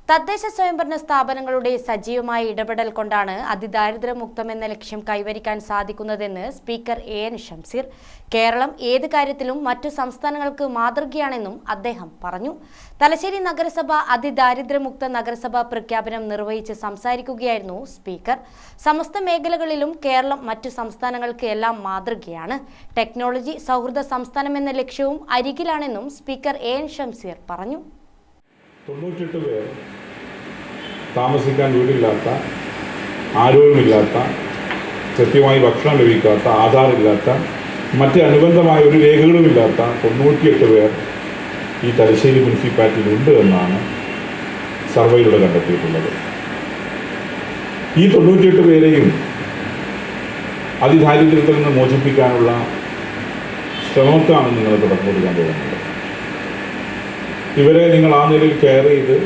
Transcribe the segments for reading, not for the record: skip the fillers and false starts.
തദ്ദേശ സ്വയംഭരണ സ്ഥാപനങ്ങളുടെ സജീവമായ ഇടപെടൽ കൊണ്ടാണ് അതിദാരിദ്ര്യമുക്തം എന്ന ലക്ഷ്യം കൈവരിക്കാൻ സാധിക്കുന്നതെന്ന് സ്പീക്കർ എൻ ഷംസീർ. കേരളം ഏത് കാര്യത്തിലും മറ്റു സംസ്ഥാനങ്ങൾക്ക് മാതൃകയാണെന്നും അദ്ദേഹം പറഞ്ഞു. തലശ്ശേരി നഗരസഭ അതിദാരിദ്ര്യമുക്ത നഗരസഭ പ്രഖ്യാപനം നിർവഹിച്ച് സംസാരിക്കുകയായിരുന്നു സ്പീക്കർ. സമസ്ത മേഖലകളിലും കേരളം മറ്റു സംസ്ഥാനങ്ങൾക്ക് എല്ലാം മാതൃകയാണ്. ടെക്നോളജി സൗഹൃദ സംസ്ഥാനം എന്ന ലക്ഷ്യവും അരികിലാണെന്നും സ്പീക്കർ എൻ ഷംസീർ പറഞ്ഞു. 98 പേർ താമസിക്കാൻ വീടില്ലാത്ത, ആരോഗ്യമില്ലാത്ത, കൃത്യമായി ഭക്ഷണം ലഭിക്കാത്ത, ആധാരമില്ലാത്ത, മറ്റ് അനുബന്ധമായ ഒരു രേഖകളുമില്ലാത്ത 98 പേർ ഈ തലശ്ശേരി മുനിസിപ്പാലിറ്റിയിൽ ഉണ്ട് എന്നാണ് സർവേയിലൂടെ കണ്ടെത്തിയിട്ടുള്ളത്. ഈ 98 പേരെയും അതിദാരിദ്ര്യത്തിൽ നിന്ന് മോചിപ്പിക്കാനുള്ള ശ്രമത്താണ് നിങ്ങൾ തുടക്കം കൊടുക്കാൻ പോകുന്നത്. ഇവരെ നിങ്ങൾ ആ നിലയിൽ കെയർ ചെയ്ത്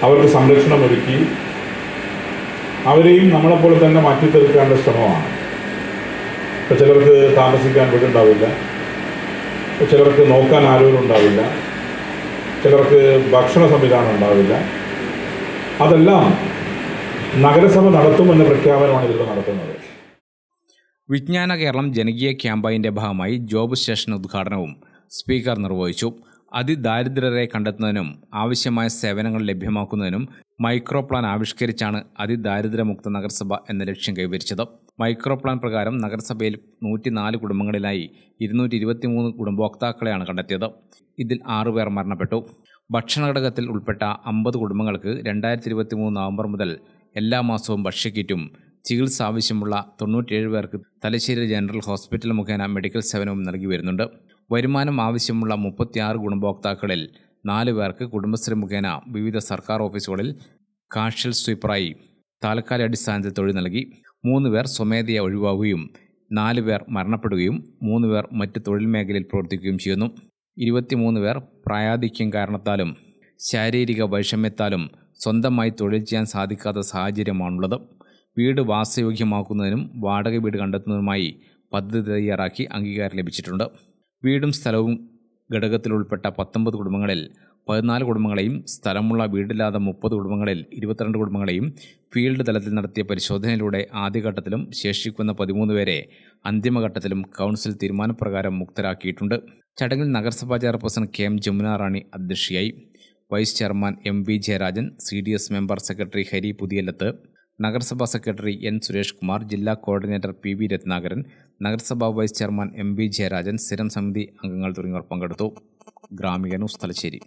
അവർക്ക് സംരക്ഷണം ഒരുക്കി അവരെയും നമ്മളെപ്പോലെ തന്നെ മാറ്റിത്തീർക്കാനുള്ള ശ്രമമാണ്. ഇപ്പോൾ ചിലർക്ക് താമസിക്കാൻ വീടുണ്ടാവില്ല, ചിലർക്ക് നോക്കാൻ ആരോഗ്യം ഉണ്ടാവില്ല, ചിലർക്ക് ഭക്ഷണ സംവിധാനം ഉണ്ടാവില്ല. അതെല്ലാം നഗരസഭ നടത്തുമെന്ന പ്രഖ്യാപനമാണ് ഇതിൽ നടത്തുന്നത്. വിജ്ഞാന കേരളം ജനകീയ ക്യാമ്പയിൻ്റെ ഭാഗമായി ജോബ് സ്റ്റേഷൻ ഉദ്ഘാടനവും സ്പീക്കർ നിർവഹിച്ചു. അതിദാരിദ്ര്യരെ കണ്ടെത്തുന്നതിനും ആവശ്യമായ സേവനങ്ങൾ ലഭ്യമാക്കുന്നതിനും മൈക്രോ പ്ലാൻ ആവിഷ്കരിച്ചാണ് അതിദാരിദ്ര്യമുക്ത നഗരസഭ എന്ന ലക്ഷ്യം കൈവരിച്ചത്. മൈക്രോ പ്ലാൻ പ്രകാരം നഗരസഭയിൽ 104 കുടുംബങ്ങളിലായി 223 ഗുണഭോക്താക്കളെയാണ് കണ്ടെത്തിയത്. ഇതിൽ 6 പേർ മരണപ്പെട്ടു. ഭക്ഷണ ഘടകത്തിൽ ഉൾപ്പെട്ട 50 കുടുംബങ്ങൾക്ക് 2023 നവംബർ മുതൽ എല്ലാ മാസവും ഭക്ഷ്യക്കിറ്റും ചികിത്സ ആവശ്യമുള്ള 97 പേർക്ക് തലശ്ശേരി ജനറൽ ഹോസ്പിറ്റൽ മുഖേന മെഡിക്കൽ സേവനവും നൽകി വരുന്നുണ്ട്. വരുമാനം ആവശ്യമുള്ള 36 ഗുണഭോക്താക്കളിൽ 4 പേർക്ക് കുടുംബശ്രീ മുഖേന വിവിധ സർക്കാർ ഓഫീസുകളിൽ കാഷ്യൽ സ്വീപ്പറായി താൽക്കാലിക അടിസ്ഥാനത്തിൽ തൊഴിൽ നൽകി. 3 പേർ സ്വമേധയാ ഒഴിവാകുകയും 4 പേർ മരണപ്പെടുകയും 3 പേർ മറ്റ് തൊഴിൽ മേഖലയിൽ പ്രവർത്തിക്കുകയും ചെയ്യുന്നു. 23 പേർ പ്രായാധിക്യം കാരണത്താലും ശാരീരിക വൈഷമ്യത്താലും സ്വന്തമായി തൊഴിൽ ചെയ്യാൻ സാധിക്കാത്ത സാഹചര്യമാണുള്ളത്. വീട് വാസയോഗ്യമാക്കുന്നതിനും വാടക വീട് കണ്ടെത്തുന്നതിനുമായി പദ്ധതി തയ്യാറാക്കി അംഗീകാരം ലഭിച്ചിട്ടുണ്ട്. വീടും സ്ഥലവും ഘടകത്തിൽ ഉൾപ്പെട്ട 19 കുടുംബങ്ങളിൽ 14 കുടുംബങ്ങളെയും, സ്ഥലമുള്ള വീടില്ലാത്ത 30 കുടുംബങ്ങളിൽ 22 കുടുംബങ്ങളെയും ഫീൽഡ് തലത്തിൽ നടത്തിയ പരിശോധനയിലൂടെ ആദ്യഘട്ടത്തിലും ശേഷിക്കുന്ന 13 പേരെ അന്തിമഘട്ടത്തിലും കൗൺസിൽ തീരുമാനപ്രകാരം മുക്തരാക്കിയിട്ടുണ്ട്. ചടങ്ങിൽ നഗരസഭാ ചെയർപേഴ്സൺ KM ജമുന റാണി അധ്യക്ഷയായി. Vice chairman MV Jayarajan, CDS member secretary Hari Puthiyallath, നഗരസഭാ സെക്രട്ടറി N സുരേഷ് കുമാർ, ജില്ലാ കോർഡിനേറ്റർ PV രത്നാകരൻ, നഗരസഭാ വൈസ് ചെയർമാൻ MV ജയരാജൻ, സ്ഥിരം സമിതി അംഗങ്ങൾ തുടങ്ങിയവർ പങ്കെടുത്തു. ഗ്രാമിക ന്യൂസ് തലശ്ശേരി.